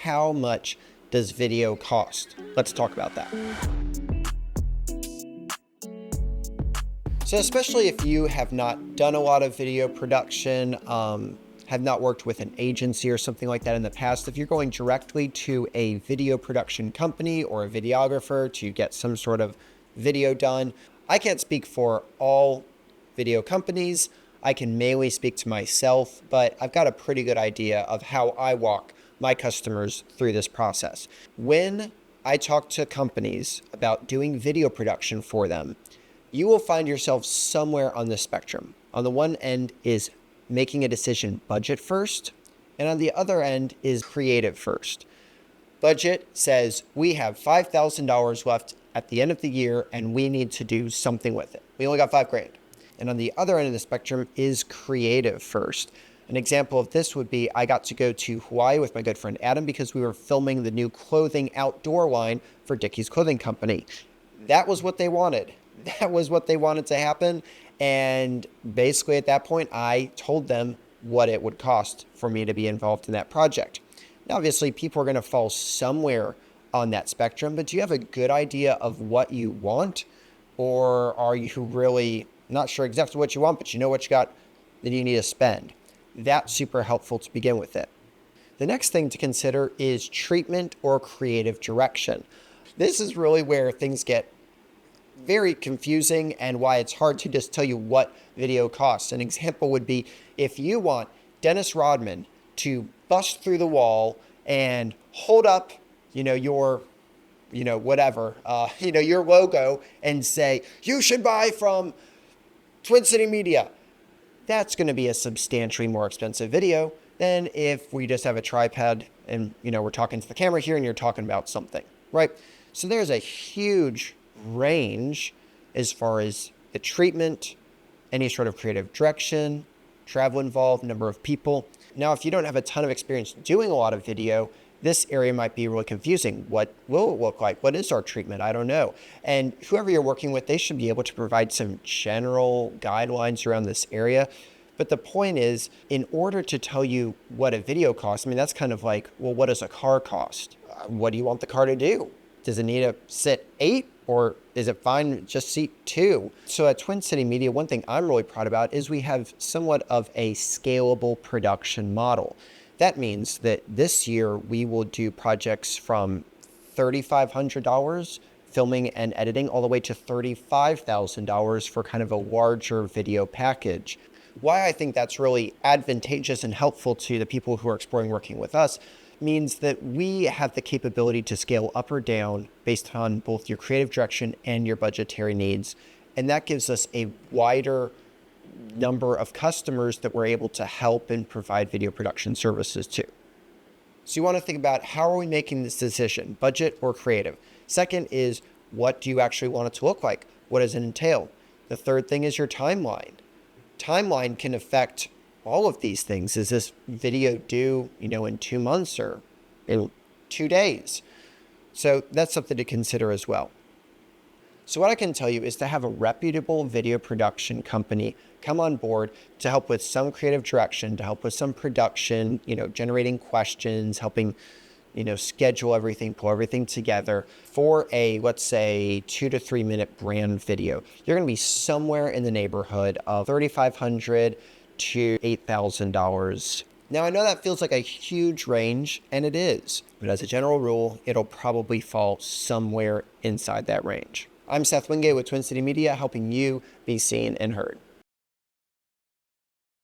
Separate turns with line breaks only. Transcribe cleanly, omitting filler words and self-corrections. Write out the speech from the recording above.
how much does video cost? Let's talk about that. So especially if you have not done a lot of video production, have not worked with an agency or something like that in the past, if you're going directly to a video production company or a videographer to get some sort of video done, I can't speak for all video companies. I can mainly speak to myself, but I've got a pretty good idea of how I walk my customers through this process. When I talk to companies about doing video production for them, you will find yourself somewhere on the spectrum. On the one end is making a decision budget first, and on the other end is creative first. Budget says we have $5,000 left at the end of the year and we need to do something with it. We only got $5,000. And on the other end of the spectrum is creative first. An example of this would be I got to go to Hawaii with my good friend Adam because we were filming the new clothing outdoor line for Dickies Clothing Company. That was what they wanted. That was what they wanted to happen. And basically at that point, I told them what it would cost for me to be involved in that project. Now, obviously, people are going to fall somewhere on that spectrum, but do you have a good idea of what you want? Or are you really not sure exactly what you want, but you know what you got that you need to spend? That's super helpful to begin with it. The next thing to consider is treatment or creative direction. This is really where things get very confusing and why it's hard to just tell you what video costs. An example would be if you want Dennis Rodman to bust through the wall and hold up, your logo and say, you should buy from Twin City Media. That's going to be a substantially more expensive video than if we just have a tripod and, we're talking to the camera here and you're talking about something, right? So there's a huge range as far as the treatment, any sort of creative direction, travel involved, number of people. Now, if you don't have a ton of experience doing a lot of video, this area might be really confusing. What will it look like? What is our treatment? I don't know. And whoever you're working with, they should be able to provide some general guidelines around this area. But the point is, in order to tell you what a video costs, that's kind of like, well, what does a car cost? What do you want the car to do? Does it need to sit 8? Or is it fine just seat 2? So at Twin City Media, one thing I'm really proud about is we have somewhat of a scalable production model. That means that this year we will do projects from $3,500 filming and editing all the way to $35,000 for kind of a larger video package. Why I think that's really advantageous and helpful to the people who are exploring working with us means that we have the capability to scale up or down based on both your creative direction and your budgetary needs. And that gives us a wider number of customers that we're able to help and provide video production services to. So you want to think about, how are we making this decision, budget or creative? Second is, what do you actually want it to look like? What does it entail? The third thing is your timeline. Timeline can affect all of these things. Is this video due, in 2 months or in 2 days? So that's something to consider as well. So what I can tell you is to have a reputable video production company come on board to help with some creative direction, to help with some production, generating questions, helping, schedule everything, pull everything together for a, let's say, 2 to 3 minute brand video. You're going to be somewhere in the neighborhood of $3,500 to $8,000. Now, I know that feels like a huge range, and it is, but as a general rule, it'll probably fall somewhere inside that range. I'm Seth Wingate with Twin City Media, helping you be seen and heard.